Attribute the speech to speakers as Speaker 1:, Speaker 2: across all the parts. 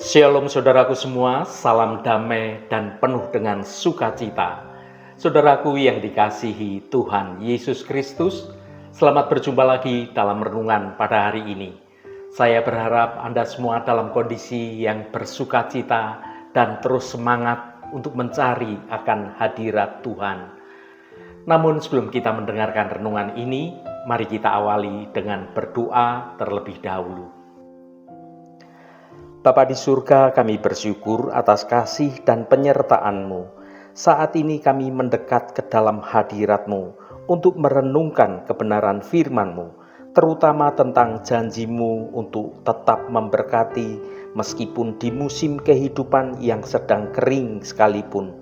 Speaker 1: Shalom saudaraku semua, salam damai dan penuh dengan sukacita. Saudaraku yang dikasihi Tuhan Yesus Kristus, selamat berjumpa lagi dalam renungan pada hari ini. Saya berharap Anda semua dalam kondisi yang bersukacita dan terus semangat untuk mencari akan hadirat Tuhan. Namun sebelum kita mendengarkan renungan ini, mari kita awali dengan berdoa terlebih dahulu. Bapa di surga, kami bersyukur atas kasih dan penyertaan-Mu. Saat ini kami mendekat ke dalam hadirat-Mu untuk merenungkan kebenaran firman-Mu, terutama tentang janji-Mu untuk tetap memberkati meskipun di musim kehidupan yang sedang kering sekalipun.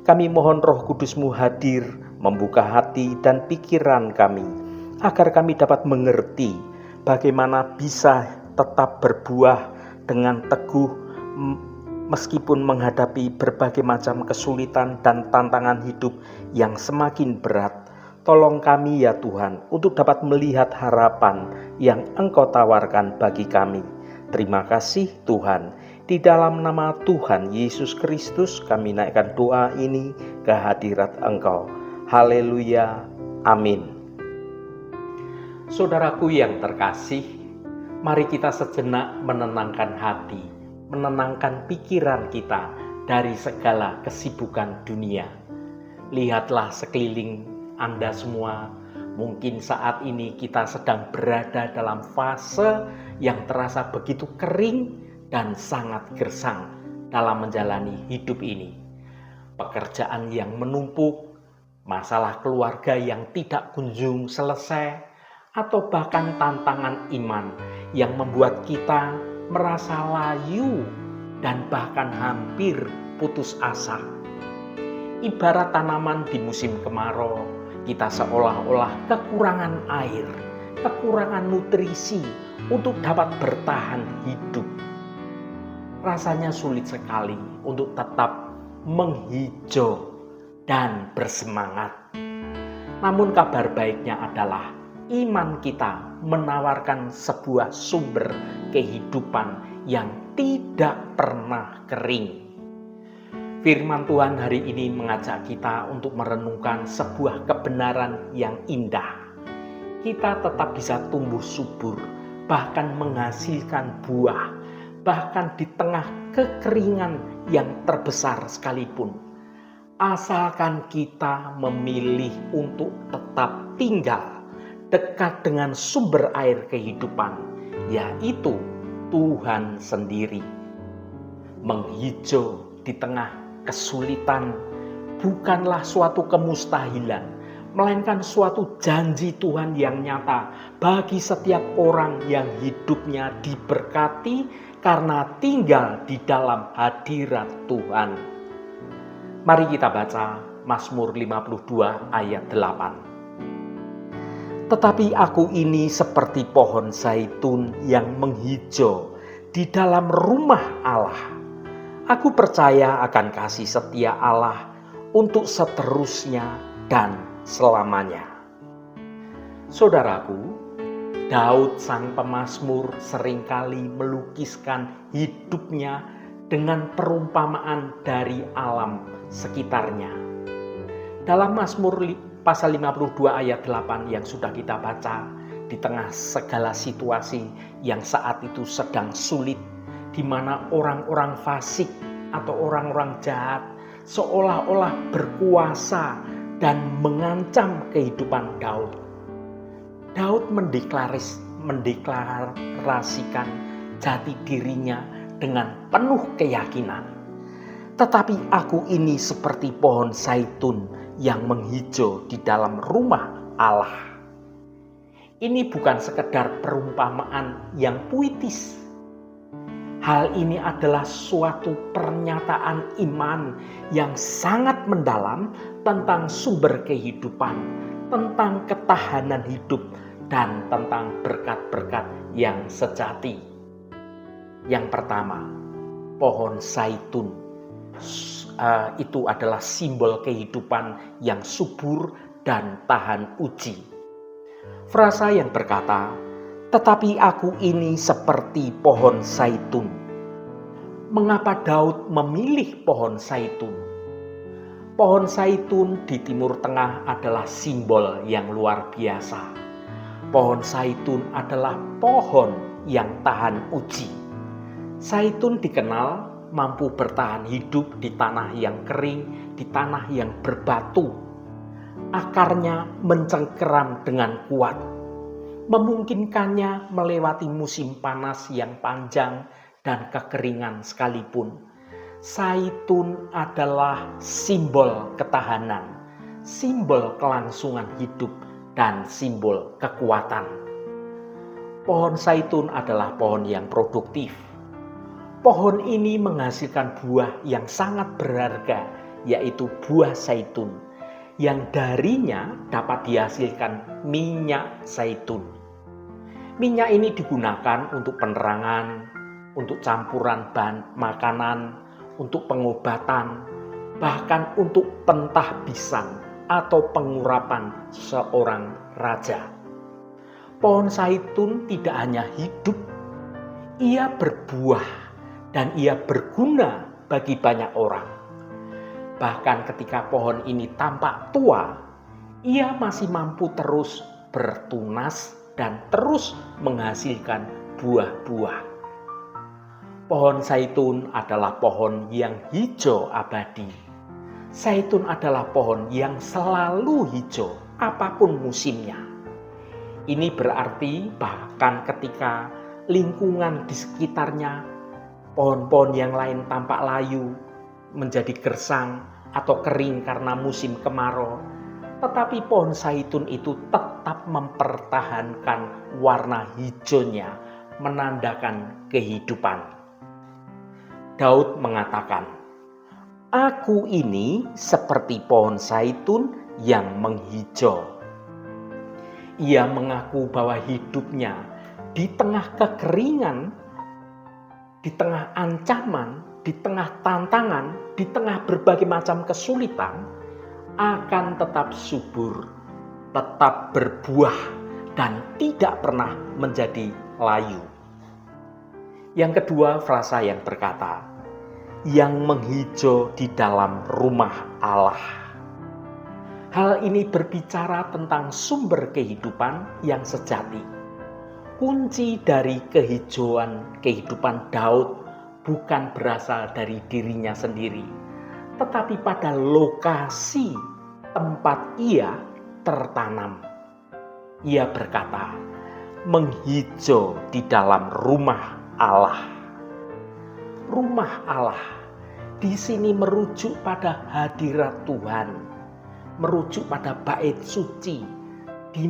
Speaker 1: Kami mohon Roh Kudus-Mu hadir, membuka hati dan pikiran kami, agar kami dapat mengerti bagaimana bisa tetap berbuah dengan teguh meskipun menghadapi berbagai macam kesulitan dan tantangan hidup yang semakin berat. Tolong kami ya Tuhan untuk dapat melihat harapan yang Engkau tawarkan bagi kami. Terima kasih Tuhan. Di dalam nama Tuhan Yesus Kristus kami naikkan doa ini ke hadirat Engkau. Haleluya. Amin. Saudaraku yang terkasih, mari kita sejenak menenangkan hati, menenangkan pikiran kita dari segala kesibukan dunia. Lihatlah sekeliling Anda semua, mungkin saat ini kita sedang berada dalam fase yang terasa begitu kering dan sangat gersang dalam menjalani hidup ini. Pekerjaan yang menumpuk, masalah keluarga yang tidak kunjung selesai, atau bahkan tantangan iman yang membuat kita merasa layu dan bahkan hampir putus asa. Ibarat tanaman di musim kemarau, kita seolah-olah kekurangan air, kekurangan nutrisi untuk dapat bertahan hidup. Rasanya sulit sekali untuk tetap menghijau dan bersemangat. Namun kabar baiknya adalah iman kita menawarkan sebuah sumber kehidupan yang tidak pernah kering. Firman Tuhan hari ini mengajak kita untuk merenungkan sebuah kebenaran yang indah. Kita tetap bisa tumbuh subur, bahkan menghasilkan buah, bahkan di tengah kekeringan yang terbesar sekalipun. Asalkan kita memilih untuk tetap tinggal dekat dengan sumber air kehidupan, yaitu Tuhan sendiri. Menghijau di tengah kesulitan bukanlah suatu kemustahilan, melainkan suatu janji Tuhan yang nyata bagi setiap orang yang hidupnya diberkati karena tinggal di dalam hadirat Tuhan. Mari kita baca Mazmur 52 ayat 8. Tetapi aku ini seperti pohon zaitun yang menghijau di dalam rumah Allah. Aku percaya akan kasih setia Allah untuk seterusnya dan selamanya. Saudaraku, Daud sang pemazmur seringkali melukiskan hidupnya dengan perumpamaan dari alam sekitarnya. Dalam Mazmur Pasal 52 ayat 8 yang sudah kita baca, di tengah segala situasi yang saat itu sedang sulit, di mana orang-orang fasik atau orang-orang jahat seolah-olah berkuasa dan mengancam kehidupan Daud. Daud mendeklarasikan jati dirinya dengan penuh keyakinan. Tetapi aku ini seperti pohon zaitun yang menghijau di dalam rumah Allah. Ini bukan sekedar perumpamaan yang puitis. Hal ini adalah suatu pernyataan iman yang sangat mendalam tentang sumber kehidupan, tentang ketahanan hidup, dan tentang berkat-berkat yang sejati. Yang pertama, pohon zaitun. Itu adalah simbol kehidupan yang subur dan tahan uji. Frasa yang berkata, "Tetapi aku ini seperti pohon zaitun." Mengapa Daud memilih pohon zaitun? Pohon zaitun di Timur Tengah adalah simbol yang luar biasa. Pohon zaitun adalah pohon yang tahan uji. Zaitun dikenal mampu bertahan hidup di tanah yang kering, di tanah yang berbatu. Akarnya mencengkeram dengan kuat, memungkinkannya melewati musim panas yang panjang dan kekeringan sekalipun. Zaitun adalah simbol ketahanan, simbol kelangsungan hidup, dan simbol kekuatan. Pohon zaitun adalah pohon yang produktif. Pohon ini menghasilkan buah yang sangat berharga, yaitu buah zaitun, yang darinya dapat dihasilkan minyak zaitun. Minyak ini digunakan untuk penerangan, untuk campuran bahan makanan, untuk pengobatan, bahkan untuk pentahbisan atau pengurapan seorang raja. Pohon zaitun tidak hanya hidup, ia berbuah dan ia berguna bagi banyak orang. Bahkan ketika pohon ini tampak tua, ia masih mampu terus bertunas dan terus menghasilkan buah-buah. Pohon zaitun adalah pohon yang hijau abadi. Zaitun adalah pohon yang selalu hijau apapun musimnya. Ini berarti bahkan ketika lingkungan di sekitarnya, pohon-pohon yang lain tampak layu, menjadi gersang atau kering karena musim kemarau, tetapi pohon zaitun itu tetap mempertahankan warna hijaunya, menandakan kehidupan. Daud mengatakan, "Aku ini seperti pohon zaitun yang menghijau." Ia mengaku bahwa hidupnya di tengah kekeringan, di tengah ancaman, di tengah tantangan, di tengah berbagai macam kesulitan, akan tetap subur, tetap berbuah, dan tidak pernah menjadi layu. Yang kedua, frasa yang berkata, yang menghijau di dalam rumah Allah. Hal ini berbicara tentang sumber kehidupan yang sejati. Kunci dari kehijauan kehidupan Daud bukan berasal dari dirinya sendiri, tetapi pada lokasi tempat ia tertanam. Ia berkata, menghijau di dalam rumah Allah. Rumah Allah di sini merujuk pada hadirat Tuhan, merujuk pada bait suci, di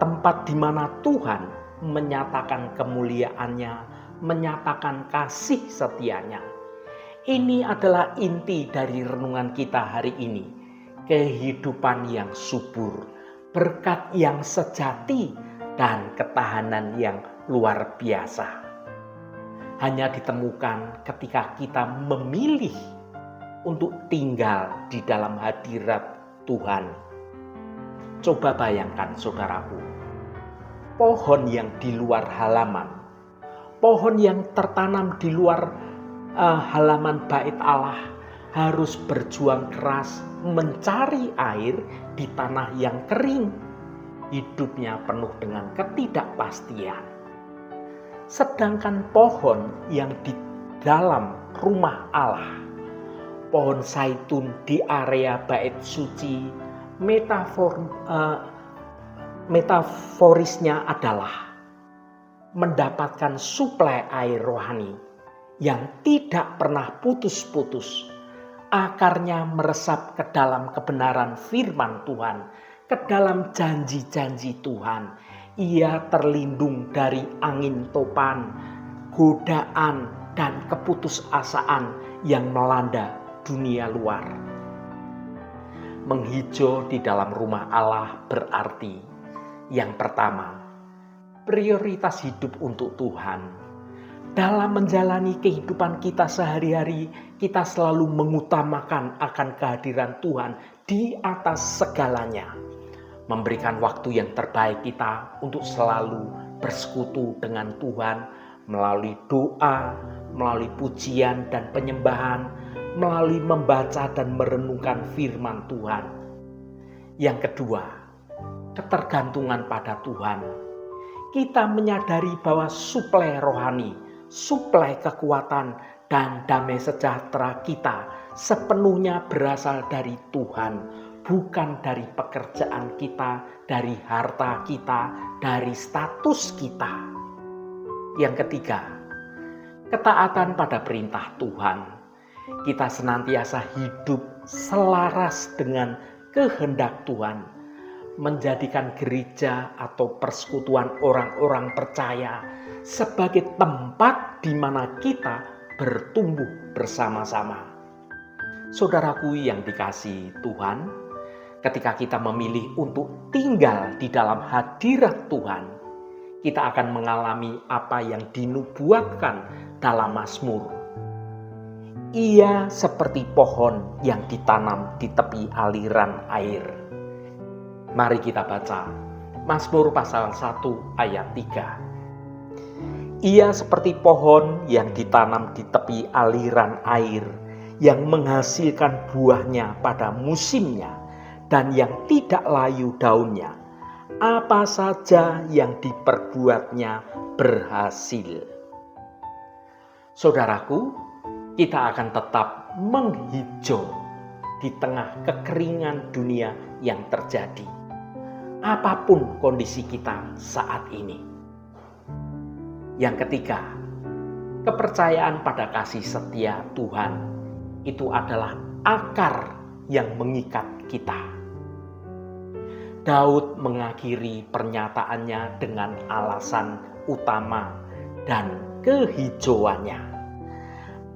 Speaker 1: tempat di mana Tuhan menyatakan kemuliaannya, menyatakan kasih setianya. Ini adalah inti dari renungan kita hari ini. Kehidupan yang subur, berkat yang sejati, dan ketahanan yang luar biasa. Hanya ditemukan ketika kita memilih untuk tinggal di dalam hadirat Tuhan. Coba bayangkan saudaraku, pohon yang di luar halaman, pohon yang tertanam di luar halaman bait Allah harus berjuang keras mencari air di tanah yang kering. Hidupnya penuh dengan ketidakpastian. Sedangkan pohon yang di dalam rumah Allah, pohon zaitun di area bait suci, metaforisnya adalah mendapatkan suplai air rohani yang tidak pernah putus-putus. Akarnya meresap ke dalam kebenaran firman Tuhan, ke dalam janji-janji Tuhan. Ia terlindung dari angin topan, godaan, dan keputusasaan yang melanda dunia luar. Menghijau di dalam rumah Allah berarti, yang pertama, prioritas hidup untuk Tuhan. Dalam menjalani kehidupan kita sehari-hari, kita selalu mengutamakan akan kehadiran Tuhan di atas segalanya. Memberikan waktu yang terbaik kita untuk selalu bersekutu dengan Tuhan melalui doa, melalui pujian dan penyembahan, melalui membaca dan merenungkan firman Tuhan. Yang kedua, ketergantungan pada Tuhan. Kita menyadari bahwa suplai rohani, suplai kekuatan, dan damai sejahtera kita sepenuhnya berasal dari Tuhan, bukan dari pekerjaan kita, dari harta kita, dari status kita. Yang ketiga, ketaatan pada perintah Tuhan. Kita senantiasa hidup selaras dengan kehendak Tuhan, menjadikan gereja atau persekutuan orang-orang percaya sebagai tempat di mana kita bertumbuh bersama-sama. Saudaraku yang dikasihi Tuhan, ketika kita memilih untuk tinggal di dalam hadirat Tuhan, kita akan mengalami apa yang dinubuatkan dalam Mazmur. Ia seperti pohon yang ditanam di tepi aliran air. Mari kita baca Mazmur pasal 1 ayat 3. Ia seperti pohon yang ditanam di tepi aliran air, yang menghasilkan buahnya pada musimnya, dan yang tidak layu daunnya. Apa saja yang diperbuatnya berhasil. Saudaraku, kita akan tetap menghijau di tengah kekeringan dunia yang terjadi, apapun kondisi kita saat ini. Yang ketiga, kepercayaan pada kasih setia Tuhan itu adalah akar yang mengikat kita. Daud mengakhiri pernyataannya dengan alasan utama dan kehijauannya.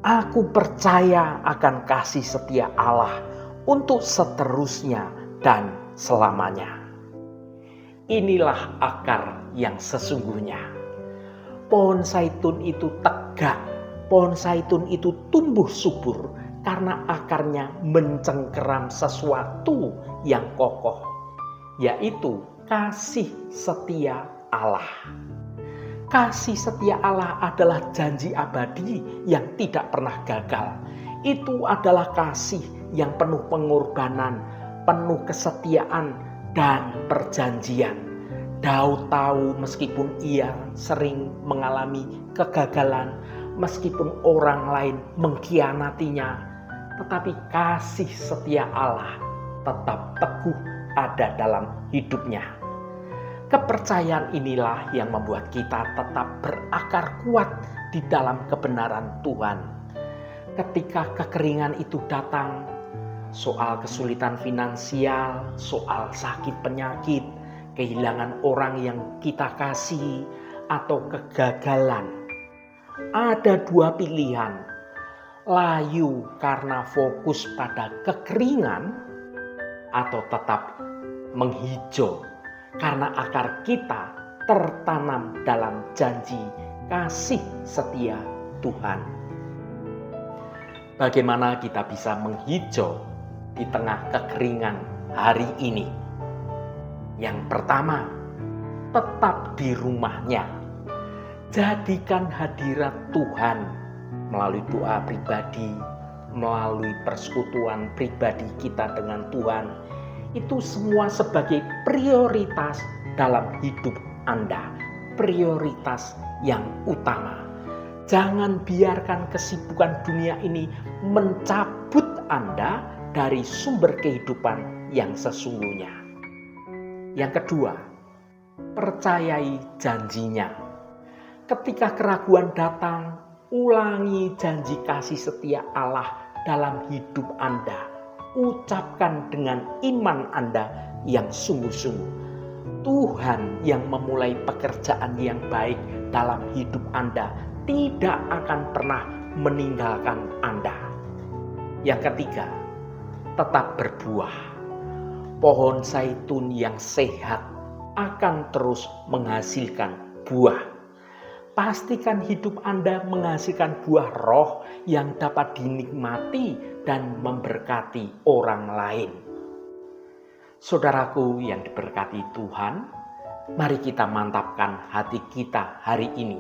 Speaker 1: Aku percaya akan kasih setia Allah untuk seterusnya dan selamanya. Inilah akar yang sesungguhnya. Pohon zaitun itu tegak, pohon zaitun itu tumbuh subur karena akarnya mencengkeram sesuatu yang kokoh, yaitu kasih setia Allah. Kasih setia Allah adalah janji abadi yang tidak pernah gagal. Itu adalah kasih yang penuh pengorbanan, penuh kesetiaan dan perjanjian. Daud tahu meskipun ia sering mengalami kegagalan, meskipun orang lain mengkhianatinya, tetapi kasih setia Allah tetap teguh ada dalam hidupnya. Kepercayaan inilah yang membuat kita tetap berakar kuat di dalam kebenaran Tuhan. Ketika kekeringan itu datang, soal kesulitan finansial, soal sakit penyakit, kehilangan orang yang kita kasih, atau kegagalan, ada dua pilihan: layu karena fokus pada kekeringan, atau tetap menghijau karena akar kita tertanam dalam janji kasih setia Tuhan. Bagaimana kita bisa menghijau di tengah kekeringan hari ini? Yang pertama, tetap di rumahnya. Jadikan hadirat Tuhan melalui doa pribadi, melalui persekutuan pribadi kita dengan Tuhan, itu semua sebagai prioritas dalam hidup Anda, prioritas yang utama. Jangan biarkan kesibukan dunia ini mencabut Anda dari sumber kehidupan yang sesungguhnya. Yang kedua, percayai janjinya. Ketika keraguan datang, ulangi janji kasih setia Allah dalam hidup Anda. Ucapkan dengan iman Anda yang sungguh-sungguh. Tuhan yang memulai pekerjaan yang baik dalam hidup Anda tidak akan pernah meninggalkan Anda. Yang ketiga, tetap berbuah. Pohon zaitun yang sehat akan terus menghasilkan buah. Pastikan hidup Anda menghasilkan buah roh yang dapat dinikmati dan memberkati orang lain. Saudaraku yang diberkati Tuhan, mari kita mantapkan hati kita hari ini.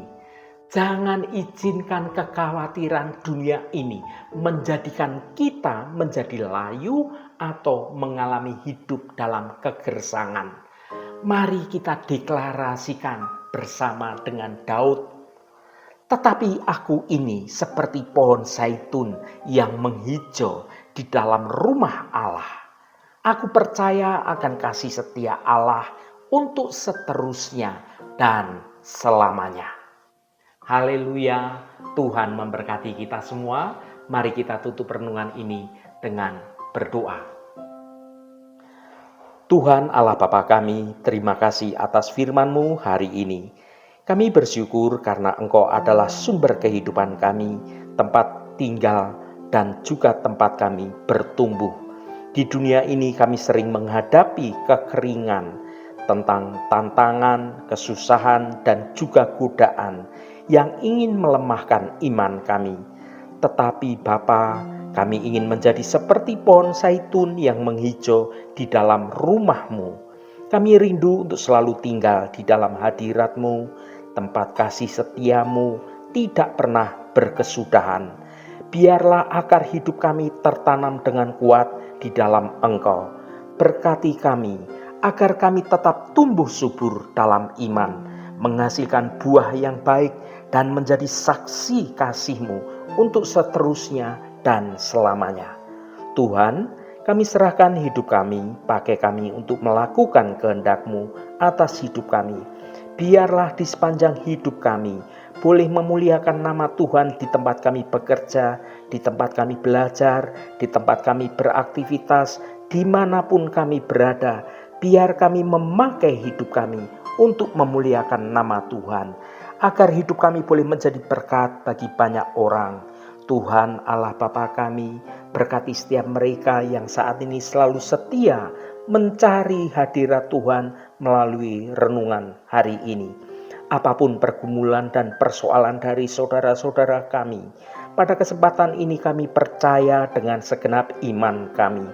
Speaker 1: Jangan izinkan kekhawatiran dunia ini menjadikan kita menjadi layu atau mengalami hidup dalam kegersangan. Mari kita deklarasikan bersama dengan Daud. Tetapi aku ini seperti pohon zaitun yang menghijau di dalam rumah Allah. Aku percaya akan kasih setia Allah untuk seterusnya dan selamanya. Haleluya, Tuhan memberkati kita semua. Mari kita tutup renungan ini dengan berdoa. Tuhan Allah Bapa kami, terima kasih atas firman-Mu hari ini. Kami bersyukur karena Engkau adalah sumber kehidupan kami, tempat tinggal, dan juga tempat kami bertumbuh. Di dunia ini kami sering menghadapi kekeringan, tentang tantangan, kesusahan, dan juga godaan yang ingin melemahkan iman kami. Tetapi Bapa, kami ingin menjadi seperti pohon zaitun yang menghijau di dalam rumah-Mu. Kami rindu untuk selalu tinggal di dalam hadirat-Mu, tempat kasih setia-Mu tidak pernah berkesudahan. Biarlah akar hidup kami tertanam dengan kuat di dalam Engkau. Berkati kami, agar kami tetap tumbuh subur dalam iman, menghasilkan buah yang baik, dan menjadi saksi kasih-Mu untuk seterusnya dan selamanya. Tuhan, kami serahkan hidup kami, pakai kami untuk melakukan kehendak-Mu atas hidup kami. Biarlah di sepanjang hidup kami boleh memuliakan nama Tuhan di tempat kami bekerja, di tempat kami belajar, di tempat kami beraktivitas, dimanapun kami berada. Biar kami memakai hidup kami untuk memuliakan nama Tuhan, agar hidup kami boleh menjadi berkat bagi banyak orang. Tuhan Allah Bapa kami, berkati setiap mereka yang saat ini selalu setia mencari hadirat Tuhan melalui renungan hari ini. Apapun pergumulan dan persoalan dari saudara-saudara kami, pada kesempatan ini kami percaya dengan segenap iman kami,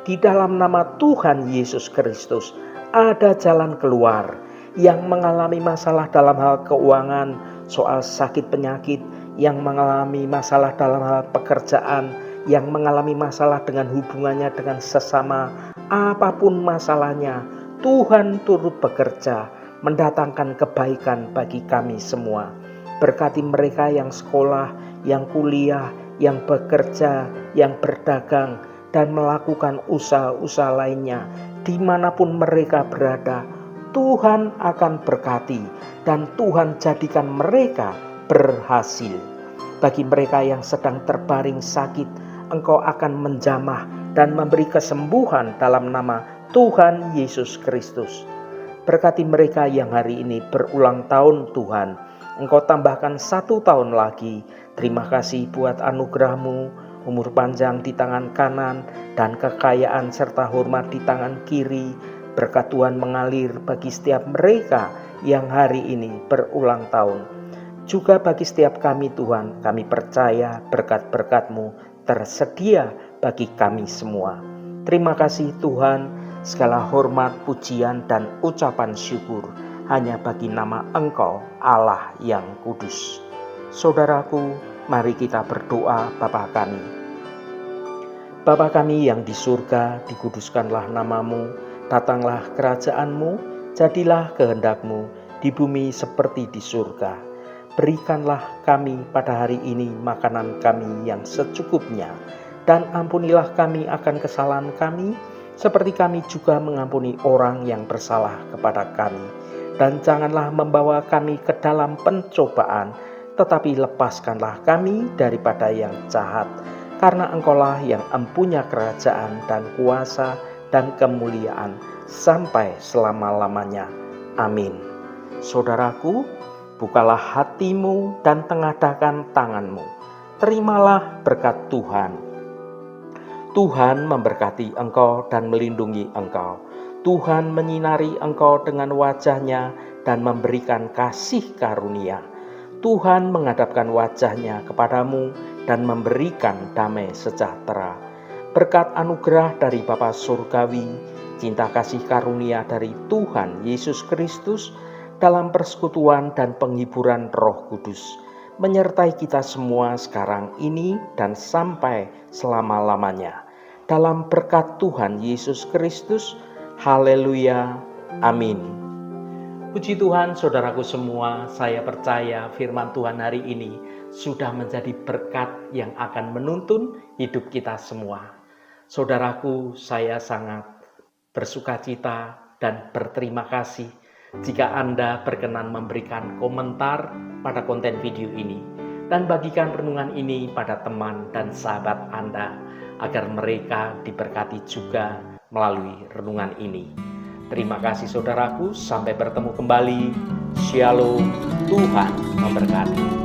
Speaker 1: di dalam nama Tuhan Yesus Kristus ada jalan keluar. Yang mengalami masalah dalam hal keuangan, soal sakit penyakit, yang mengalami masalah dalam hal pekerjaan, yang mengalami masalah dengan hubungannya dengan sesama, apapun masalahnya, Tuhan turut bekerja mendatangkan kebaikan bagi kami semua. Berkati mereka yang sekolah, yang kuliah, yang bekerja, yang berdagang, dan melakukan usaha-usaha lainnya, dimanapun mereka berada. Tuhan akan berkati dan Tuhan jadikan mereka berhasil. Bagi mereka yang sedang terbaring sakit, Engkau akan menjamah dan memberi kesembuhan dalam nama Tuhan Yesus Kristus. Berkati mereka yang hari ini berulang tahun Tuhan, Engkau tambahkan 1 tahun lagi. Terima kasih buat anugerah-Mu, umur panjang di tangan kanan, dan kekayaan serta hormat di tangan kiri. Berkat Tuhan mengalir bagi setiap mereka yang hari ini berulang tahun. Juga bagi setiap kami Tuhan, kami percaya berkat-berkat-Mu tersedia bagi kami semua. Terima kasih Tuhan, segala hormat, pujian, dan ucapan syukur hanya bagi nama Engkau Allah yang kudus. Saudaraku, mari kita berdoa. Bapa kami. Bapa kami yang di surga, dikuduskanlah nama-Mu. Datanglah kerajaan-Mu, jadilah kehendak-Mu di bumi seperti di surga. Berikanlah kami pada hari ini makanan kami yang secukupnya, dan ampunilah kami akan kesalahan kami, seperti kami juga mengampuni orang yang bersalah kepada kami. Dan janganlah membawa kami ke dalam pencobaan, tetapi lepaskanlah kami daripada yang jahat. Karena Engkaulah yang empunya kerajaan dan kuasa dan kemuliaan sampai selama-lamanya. Amin. Saudaraku, bukalah hatimu dan tengadahkan tanganmu. Terimalah berkat Tuhan. Tuhan memberkati engkau dan melindungi engkau. Tuhan menyinari engkau dengan wajah-Nya dan memberikan kasih karunia. Tuhan menghadapkan wajah-Nya kepadamu dan memberikan damai sejahtera. Berkat anugerah dari Bapa Surgawi, cinta kasih karunia dari Tuhan Yesus Kristus, dalam persekutuan dan penghiburan Roh Kudus, menyertai kita semua sekarang ini dan sampai selama-lamanya. Dalam berkat Tuhan Yesus Kristus, haleluya, amin. Puji Tuhan, saudaraku semua, saya percaya firman Tuhan hari ini sudah menjadi berkat yang akan menuntun hidup kita semua. Saudaraku, saya sangat bersukacita dan berterima kasih jika Anda berkenan memberikan komentar pada konten video ini dan bagikan renungan ini pada teman dan sahabat Anda agar mereka diberkati juga melalui renungan ini. Terima kasih saudaraku, sampai bertemu kembali. Shalom, Tuhan memberkati.